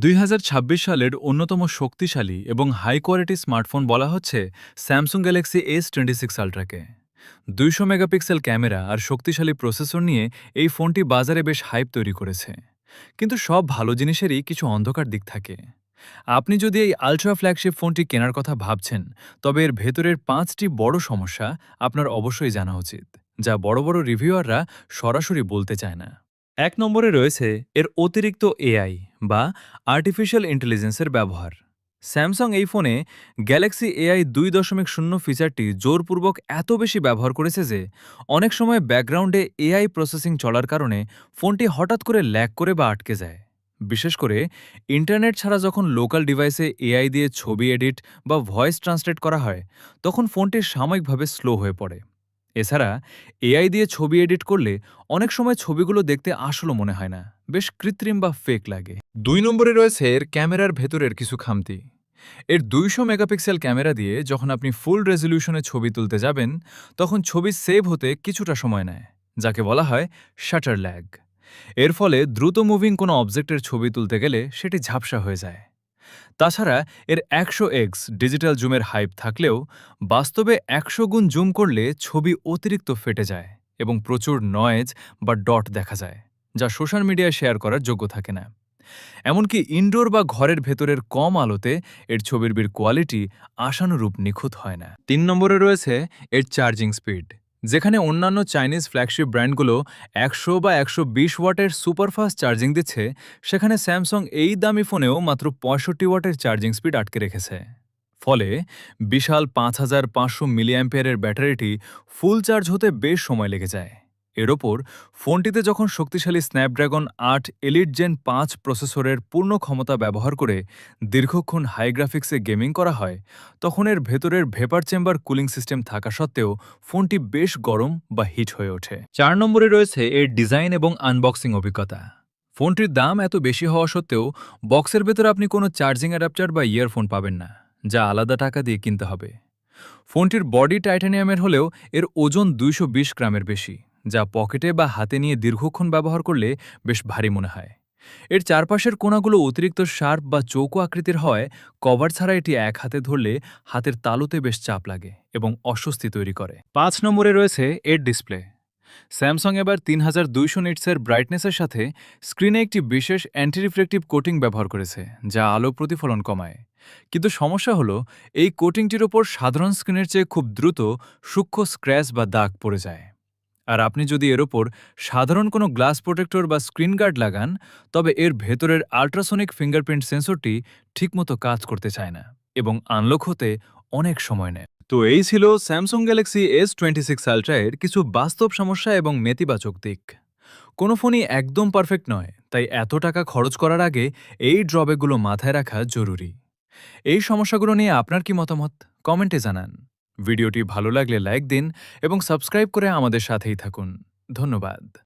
2026 সালের অন্যতম শক্তিশালী এবং হাই কোয়ালিটি স্মার্টফোন বলা হচ্ছে স্যামসাং গ্যালাক্সি S26 আল্ট্রাকে। 200 মেগাপিক্সেল ক্যামেরা আর শক্তিশালী প্রসেসর নিয়ে এই ফোনটি বাজারে বেশ হাইপ তৈরি করেছে। কিন্তু সব ভালো জিনিসেরই কিছু অন্ধকার দিক থাকে। আপনি যদি এই আল্ট্রা ফ্ল্যাগশিপ ফোনটি কেনার কথা ভাবছেন, তবে এর ভেতরের 5টি বড় সমস্যা আপনার অবশ্যই জানা উচিত, যা বড় বড় রিভিউয়াররা সরাসরি বলতে চায় না। 1 নম্বরে রয়েছে এর অতিরিক্ত এআই বা আর্টিফিশিয়াল ইন্টেলিজেন্সের ব্যবহার। স্যামসাং এই ফোনে গ্যালাক্সি এআই 2.0 ফিচারটি জোরপূর্বক এত বেশি ব্যবহার করেছে যে অনেক সময় ব্যাকগ্রাউন্ডে এআই প্রসেসিং চলার কারণে ফোনটি হঠাৎ করে ল্যাগ করে বা আটকে যায়। বিশেষ করে ইন্টারনেট ছাড়া যখন লোকাল ডিভাইসে এআই দিয়ে ছবি এডিট বা ভয়েস ট্রান্সলেট করা হয়, তখন ফোনটি সাময়িকভাবে স্লো হয়ে পড়ে। এছাড়া এআই দিয়ে ছবি এডিট করলে অনেক সময় ছবিগুলো দেখতে আসলে মনে হয় না, বেশ কৃত্রিম বা ফেক লাগে। 2 নম্বরে রয়েছে এর ক্যামেরার ভেতরের কিছু খামতি। এর 200 মেগাপিক্সেল ক্যামেরা দিয়ে যখন আপনি ফুল রেজলিউশনে ছবি তুলতে যাবেন, তখন ছবি সেভ হতে কিছুটা সময় নেয়, যাকে বলা হয় শাটার ল্যাগ। এর ফলে দ্রুত মুভিং কোনো অবজেক্টের ছবি তুলতে গেলে সেটি ঝাপসা হয়ে যায়। তাছাড়া এর 100x ডিজিটাল জুমের হাইপ থাকলেও বাস্তবে 100 গুণ জুম করলে ছবি অতিরিক্ত ফেটে যায় এবং প্রচুর নয়েজ বা ডট দেখা যায়, যা সোশ্যাল মিডিয়ায় শেয়ার করার যোগ্য থাকে না। এমনকি ইনডোর বা ঘরের ভেতরের কম আলোতে এর ছবির কোয়ালিটি আশানুরূপ নিখুঁত হয় না। 3 নম্বরে রয়েছে এর চার্জিং স্পিড। যেখানে অন্যান্য চাইনিজ ফ্ল্যাগশিপ ব্র্যান্ডগুলো 100 বা 120 ওয়াটের সুপারফাস্ট চার্জিং দিচ্ছে, সেখানে স্যামসাং এই দামি ফোনেও মাত্র 65 ওয়াটের চার্জিং স্পিড আটকে রেখেছে। ফলে বিশাল 5500 মিলিঅ্যাম্পিয়ারের ব্যাটারিটি ফুল চার্জ হতে বেশ সময় লেগে যায়। এর ওপর ফোনটিতে যখন শক্তিশালী স্ন্যাপড্রাগন 8 এলিট জেন 5 প্রসেসরের পূর্ণ ক্ষমতা ব্যবহার করে দীর্ঘক্ষণ হাই গ্রাফিক্সে গেমিং করা হয়, তখন এর ভেতরের ভেপার চেম্বার কুলিং সিস্টেম থাকা সত্ত্বেও ফোনটি বেশ গরম বা হিট হয়ে ওঠে। 4 নম্বরে রয়েছে এর ডিজাইন এবং আনবক্সিং অভিজ্ঞতা। ফোনটির দাম এত বেশি হওয়া সত্ত্বেও বক্সের ভেতরে আপনি কোনো চার্জিং অ্যাডাপ্টার বা ইয়ারফোন পাবেন না, যা আলাদা টাকা দিয়ে কিনতে হবে। ফোনটির বডি টাইটানিয়ামের হলেও এর ওজন 220 গ্রামের বেশি, যা পকেটে বা হাতে নিয়ে দীর্ঘক্ষণ ব্যবহার করলে বেশ ভারী মনে হয়। এর চারপাশের কোণাগুলো অতিরিক্ত শার্প বা চৌকো আকৃতির হওয়ায় কভার ছাড়া এটি এক হাতে ধরলে হাতের তালুতে বেশ চাপ লাগে এবং অস্বস্তি তৈরি করে। 5 নম্বরে রয়েছে এর ডিসপ্লে। স্যামসাং এবার 3200 নিটসের ব্রাইটনেসের সাথে স্ক্রিনে একটি বিশেষ অ্যান্টি রিফ্লেকটিভ কোটিং ব্যবহার করেছে, যা আলো প্রতিফলন কমায়। কিন্তু সমস্যা হলো, এই কোটিংটির ওপর সাধারণ স্ক্রিনের চেয়ে খুব দ্রুত সূক্ষ্ম স্ক্র্যাচ বা দাগ পড়ে যায়। আর আপনি যদি এর ওপর সাধারণ কোনো গ্লাস প্রোটেক্টর বা স্ক্রিন গার্ড লাগান, তবে এর ভেতরের আল্ট্রাসনিক ফিঙ্গারপ্রিন্ট সেন্সরটি ঠিকমতো কাজ করতে চায় না এবং আনলক হতে অনেক সময় নেয়। তো এই ছিল স্যামসাং গ্যালাক্সি S26 আল্ট্রা এর কিছু বাস্তব সমস্যা এবং নেতিবাচক দিক। কোনো ফোনই একদম পারফেক্ট নয়, তাই এত টাকা খরচ করার আগে এই ড্রব্যাকগুলো মাথায় রাখা জরুরি। এই সমস্যাগুলো নিয়ে আপনার কি মতামত, কমেন্টে জানান। ভিডিওটি ভালো লাগলে লাইক দিন এবং সাবস্ক্রাইব করে আমাদের সাথেই থাকুন। ধন্যবাদ।